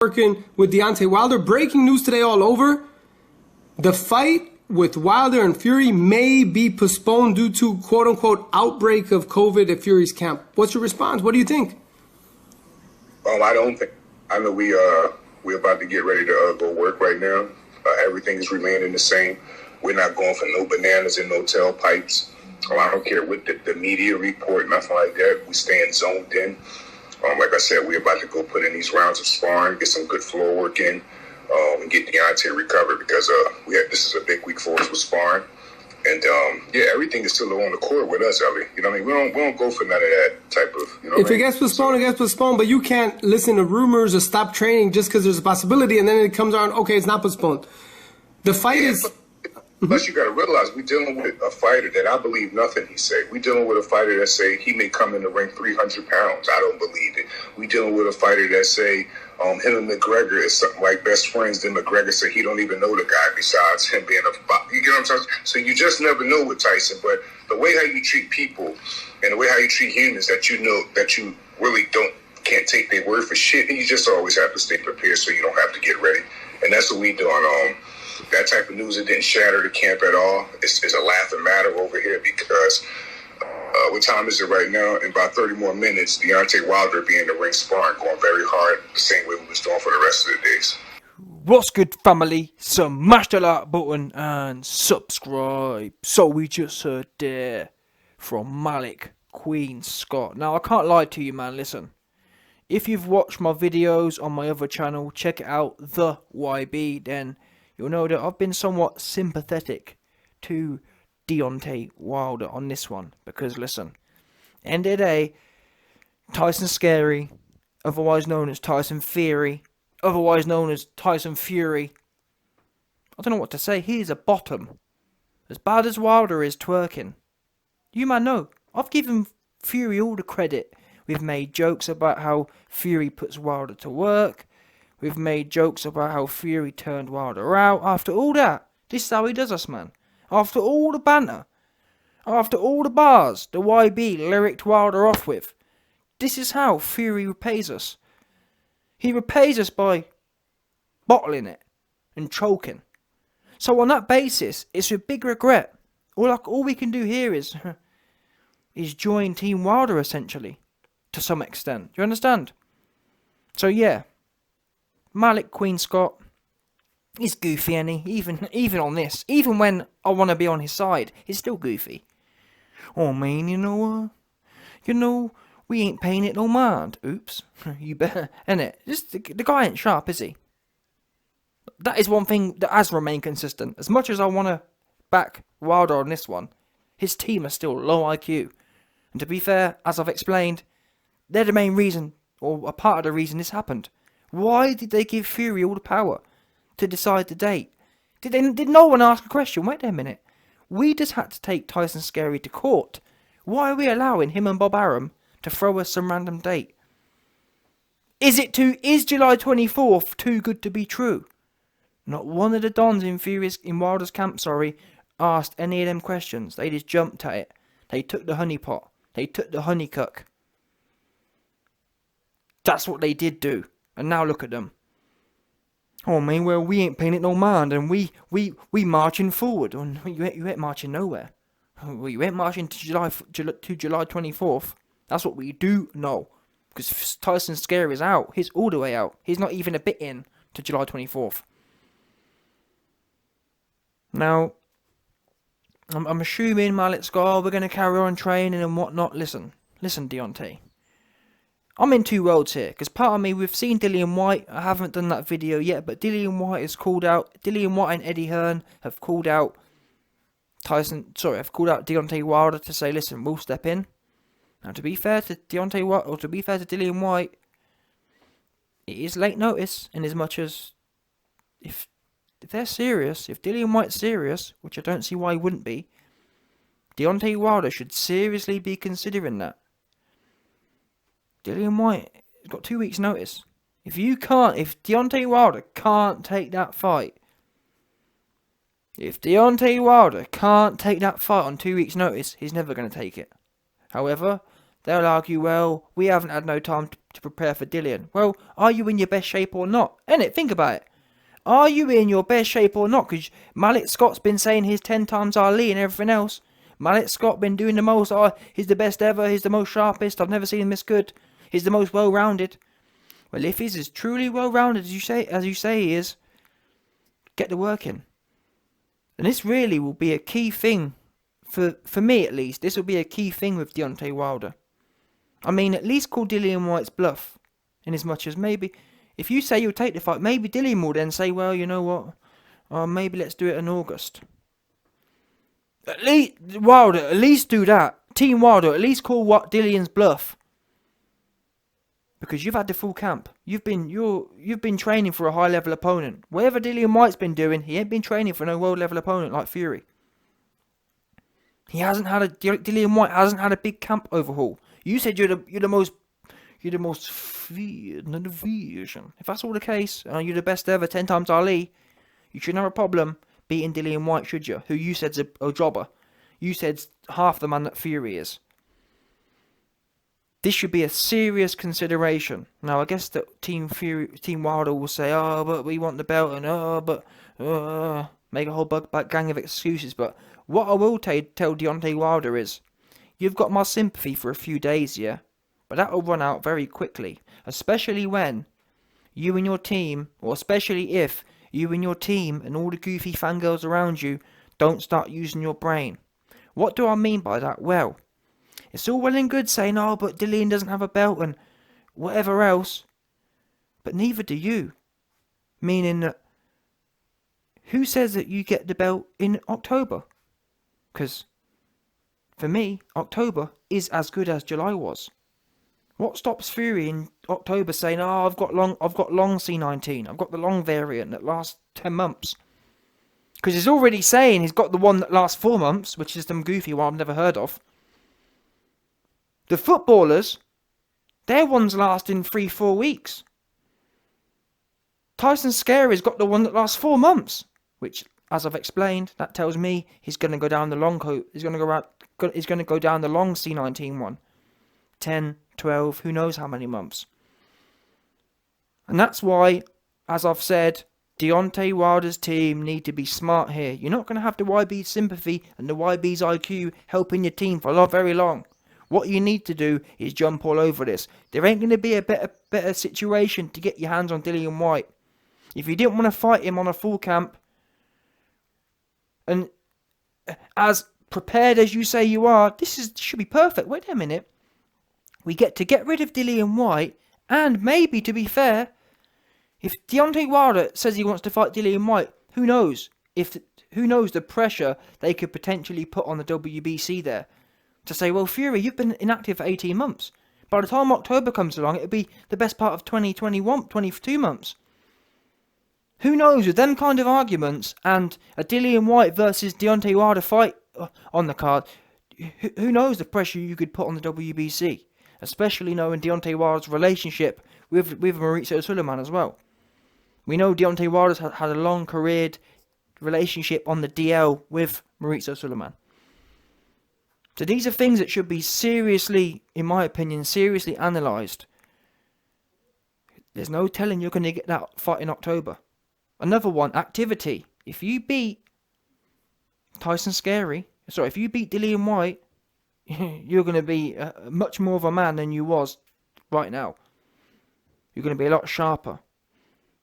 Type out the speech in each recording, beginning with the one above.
working with Deontay Wilder. Breaking news today all over. The fight with Wilder and Fury may be postponed due to quote-unquote outbreak of COVID at Fury's camp. What's your response? What do you think? I don't think. I know we're about to get ready to go work right now. Everything is remaining the same. We're not going for no bananas and no tailpipes. I don't care what the media report, nothing like that. We staying zoned in. Like I said, we're about to go put in these rounds of sparring, get some good floor work in, and get Deontay recovered because this is a big week for us with sparring. And everything is still on the court with us, Ellie. You know what I mean? We don't go for none of that type of. You know if it gets postponed, it gets postponed. But you can't listen to rumors or stop training just because there's a possibility, and then it comes around. Okay, it's not postponed. The fight is. Plus, you got to realize we're dealing with a fighter that I believe nothing he say. We're dealing with a fighter that say he may come in the ring 300 pounds. I don't believe it. We're dealing with a fighter that say him and McGregor is something like best friends. Then McGregor say he don't even know the guy besides him being you get what I'm saying? So you just never know with Tyson. But the way how you treat people and the way how you treat humans, that you know that you really can't take their word for shit, and you just always have to stay prepared so you don't have to get ready. And that's what we doing. That type of news, it didn't shatter the camp at all. It's a laughing matter over here because what time is it right now? In about 30 more minutes, Deontay Wilder be in the ring sparring, going very hard, the same way we was doing for the rest of the days. What's good, family? Smash the like button and subscribe. So we just heard there from Malik Queen Scott. Now, I can't lie to you, man. Listen. If you've watched my videos on my other channel, check it out, The YB, then you'll know that I've been somewhat sympathetic to Deontay Wilder on this one. Because, listen, end of the day, Tyson Scary, otherwise known as Tyson Fury, otherwise known as Tyson Fury. I don't know what to say. He's a bottom. As bad as Wilder is twerking. You man know, I've given Fury all the credit. We've made jokes about how Fury puts Wilder to work. We've made jokes about how Fury turned Wilder out. After all that, this is how he does us, man. After all the banter, after all the bars the YB lyricked Wilder off with, this is how Fury repays us. He repays us by bottling it and choking. So on that basis, it's with big regret. All we can do here is join Team Wilder, essentially, to some extent. Do you understand? So yeah. Malik Queen Scott is goofy, and even on this, even when I want to be on his side, he's still goofy. Oh man, you know, we ain't paying it no mind. Oops, you better, innit? Just the guy ain't sharp, is he? That is one thing that has remained consistent. As much as I want to back Wilder on this one, his team are still low IQ. And to be fair, as I've explained, they're the main reason, or a part of the reason this happened. Why did they give Fury all the power to decide the date? Did no one ask a question? Wait a minute. We just had to take Tyson Scary to court. Why are we allowing him and Bob Arum to throw us some random date? Is July 24th too good to be true? Not one of the dons in Wilder's camp, asked any of them questions. They just jumped at it. They took the honeypot. They took the honeycuck. That's what they did do. And now look at them. Oh man, well we ain't paying it no mind, and we marching forward. And you ain't marching nowhere. Well, you ain't marching to July 24th. That's what we do know. Because Tyson Scary is out. He's all the way out. He's not even a bit in to July 24th. Now, I'm assuming Malik Scott, we're going to carry on training and whatnot. Listen, Deontay. I'm in two worlds here, because part of me, we've seen Dillian White. I haven't done that video yet, but Dillian White and Eddie Hearn have called out Deontay Wilder to say, listen, we'll step in. Now, to be fair to Deontay Wilder, or to be fair to Dillian White, it is late notice, in as much as if they're serious, if Dillian White's serious, which I don't see why he wouldn't be, Deontay Wilder should seriously be considering that. Dillian White has got 2 weeks' notice. If Deontay Wilder can't take that fight, on 2 weeks' notice, he's never going to take it. However, they'll argue, well, we haven't had no time to prepare for Dillian. Well, are you in your best shape or not? Innit? Think about it. Are you in your best shape or not? Because Malik Scott's been saying he's 10 times Ali and everything else. Malik Scott been doing the most. Oh, he's the best ever. He's the most sharpest. I've never seen him this good. He's the most well-rounded. Well, if he's as truly well-rounded as you say he is, get the work in. And this really will be a key thing, for me at least, this will be a key thing with Deontay Wilder. I mean, at least call Dillian White's bluff, in as much as maybe, if you say you'll take the fight, maybe Dillian will then say, well, you know what, maybe let's do it in August. At least, Wilder, at least do that. Team Wilder, at least call Dillian's bluff. Because you've had the full camp. You've been training for a high level opponent. Whatever Dillian White's been doing, he ain't been training for no world level opponent like Fury. Dillian White hasn't had a big camp overhaul. You said you're the most feared in the division. If that's all the case, you're the best ever, 10 times Ali, you shouldn't have a problem beating Dillian White, should you? Who you said's a jobber. You said half the man that Fury is. This should be a serious consideration. Now, I guess that Team Wilder will say, oh, but we want the belt, and make a whole gang of excuses. But what I will tell Deontay Wilder is, you've got my sympathy for a few days, yeah? But that will run out very quickly. Especially when you and your team, or especially if you and your team and all the goofy fangirls around you don't start using your brain. What do I mean by that? Well, it's all well and good saying, oh, but Dillian doesn't have a belt and whatever else. But neither do you. Meaning that, who says that you get the belt in October? Because, for me, October is as good as July was. What stops Fury in October saying, oh, I've got long C19. I've got the long variant that lasts 10 months. Because he's already saying he's got the one that lasts 4 months, which is some goofy one I've never heard of. The footballers, their ones last in 3-4 weeks. Tyson Scary's got the one that lasts 4 months, which, as I've explained, that tells me he's going to go down the long coat. He's going to go down the long C19 one. 10, 12, who knows how many months. And that's why, as I've said, Deontay Wilder's team need to be smart here. You're not going to have the YB's sympathy and the YB's IQ helping your team for very long. What you need to do is jump all over this. There ain't going to be a better situation to get your hands on Dillian White. If you didn't want to fight him on a full camp, and as prepared as you say you are, this should be perfect. Wait a minute. We get to get rid of Dillian White, and maybe, to be fair, if Deontay Wilder says he wants to fight Dillian White, who knows? Who knows the pressure they could potentially put on the WBC there? To say, well, Fury, you've been inactive for 18 months. By the time October comes along, it'll be the best part of 22 months. Who knows, with them kind of arguments, and a Dillian White versus Deontay Wilder fight on the card, who knows the pressure you could put on the WBC? Especially knowing Deontay Wilder's relationship with Maurizio Sulaiman as well. We know Deontay Wilder's had a long careered relationship on the DL with Maurizio Sulaiman. So these are things that should be seriously, in my opinion, seriously analysed. There's no telling you're going to get that fight in October. Another one, activity. If you beat if you beat Dillian White, you're going to be much more of a man than you was right now. You're going to be a lot sharper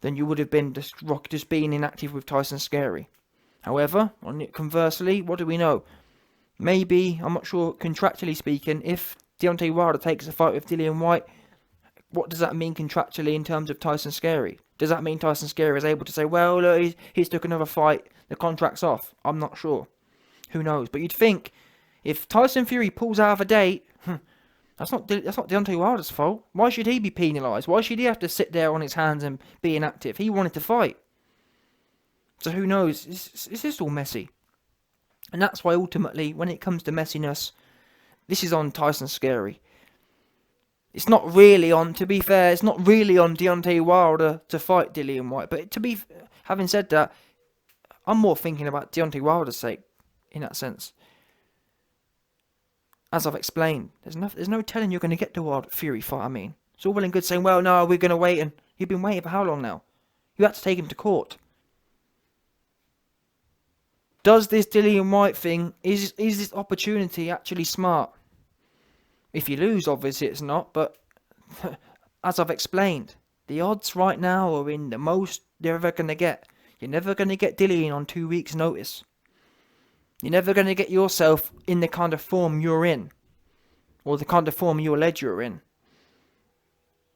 than you would have been just being inactive with Tyson Scary. However, conversely, what do we know? Maybe, I'm not sure, contractually speaking, if Deontay Wilder takes a fight with Dillian White, what does that mean contractually in terms of Tyson Scary? Does that mean Tyson Scary is able to say, well, look, he's took another fight, the contract's off? I'm not sure. Who knows? But you'd think, if Tyson Fury pulls out of a date, that's not Deontay Wilder's fault. Why should he be penalised? Why should he have to sit there on his hands and be inactive? He wanted to fight. So who knows? It's just all messy. And that's why ultimately, when it comes to messiness, this is on Tyson Scary. It's not really on, to be fair, it's not really on Deontay Wilder to fight Dillian White. But having said that, I'm more thinking about Deontay Wilder's sake, in that sense. As I've explained, there's no telling you're going to get the Fury fight, It's all well and good saying, well, no, we're going to wait. And you've been waiting for how long now? You had to take him to court. Does this Dillian White thing, is this opportunity actually smart? If you lose, obviously it's not, but as I've explained, the odds right now are in the most you're ever going to get. You're never going to get Dillian on 2 weeks' notice. You're never going to get yourself in the kind of form you're in, or the kind of form you allege you're in.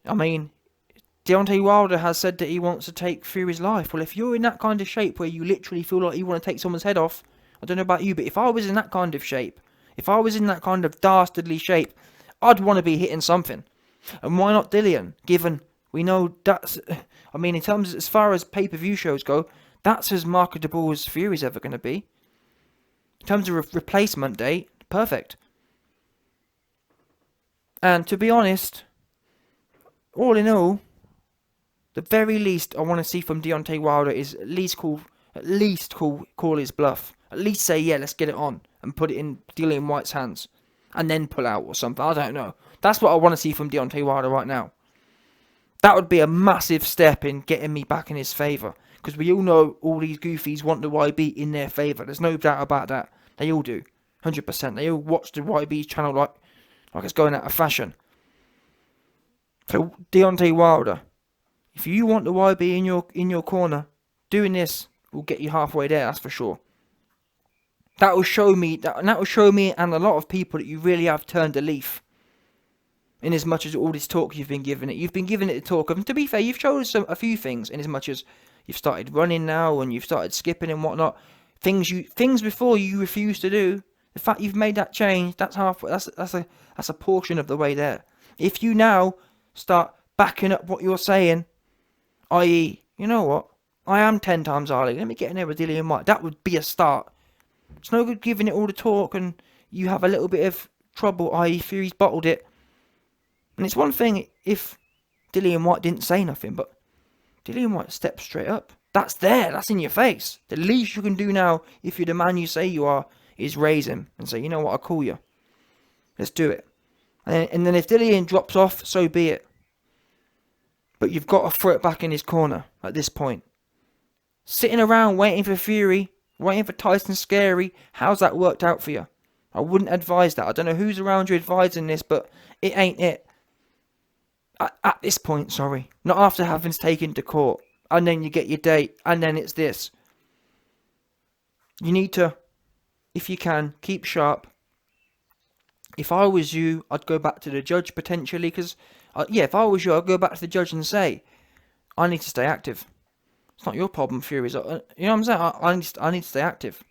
I mean, Deontay Wilder has said that he wants to take Fury's life. Well, if you're in that kind of shape where you literally feel like you want to take someone's head off, I don't know about you, but if I was in that kind of shape, if I was in that kind of dastardly shape, I'd want to be hitting something. And why not Dillian? Given we know that's, I mean, in terms as far as pay-per-view shows go, that's as marketable as Fury's ever going to be. In terms of replacement date, perfect. And to be honest, all in all, the very least I want to see from Deontay Wilder is at least call his bluff. At least say, yeah, let's get it on and put it in Dillian White's hands, and then pull out or something. I don't know. That's what I want to see from Deontay Wilder right now. That would be a massive step in getting me back in his favour, because we all know all these goofies want the YB in their favour. There's no doubt about that. They all do, 100%. They all watch the YB channel like it's going out of fashion. So Deontay Wilder, if you want the YB in your corner, doing this will get you halfway there. That's for sure. That will show me and a lot of people that you really have turned a leaf. In as much as all this talk you've been giving it, the talk of. And to be fair, you've showed us a few things. In as much as you've started running now and you've started skipping and whatnot, things before you refused to do. The fact you've made that change, that's halfway. That's a portion of the way there. If you now start backing up what you're saying, i.e., you know what, I am 10 times harder. Let me get in there with Dillian White. That would be a start. It's no good giving it all the talk and you have a little bit of trouble, i.e. Fury's bottled it. And it's one thing if Dillian White didn't say nothing, but Dillian White stepped straight up. That's there. That's in your face. The least you can do now, if you're the man you say you are, is raise him and say, you know what, I'll call you. Let's do it. And then if Dillian drops off, so be it. But you've got to throw it back in his corner at this point. Sitting around waiting for Fury, waiting for Tyson Scary, how's that worked out for you? I wouldn't advise that. I don't know who's around you advising this, but it ain't it. At this point, sorry. Not after having taken to court. And then you get your date. And then it's this. You need to, if you can, keep sharp. If I was you, I'd go back to the judge potentially. Because, if I was you, I'd go back to the judge and say, I need to stay active. It's not your problem, Fury. You know what I'm saying? I need to stay active.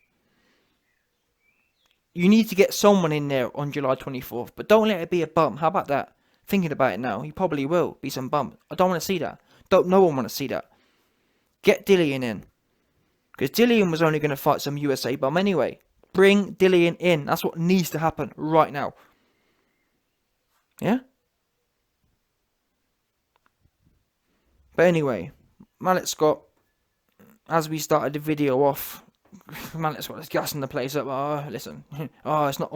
You need to get someone in there on July 24th. But don't let it be a bum. How about that? Thinking about it now, he probably will be some bum. I don't want to see that. No one want to see that. Get Dillian in. Because Dillian was only going to fight some USA bum anyway. Bring Dillian in. That's what needs to happen right now. Yeah? But anyway, Mallet Scott, as we started the video off, Mallet Scott is gassing the place up. Listen. It's not.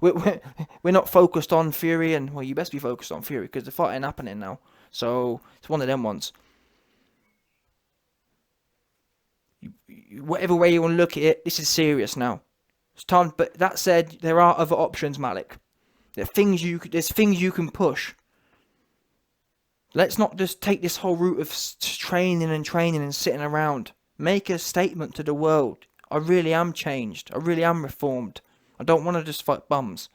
We're not focused on Fury, and well, you best be focused on Fury because the fight ain't happening now. So it's one of them ones. Whatever way you want to look at it, this is serious now. It's time. But that said, there are other options, Malik. There's things you can push. Let's not just take this whole route of training and sitting around. Make a statement to the world. I really am changed. I really am reformed. I don't want to just fight bums.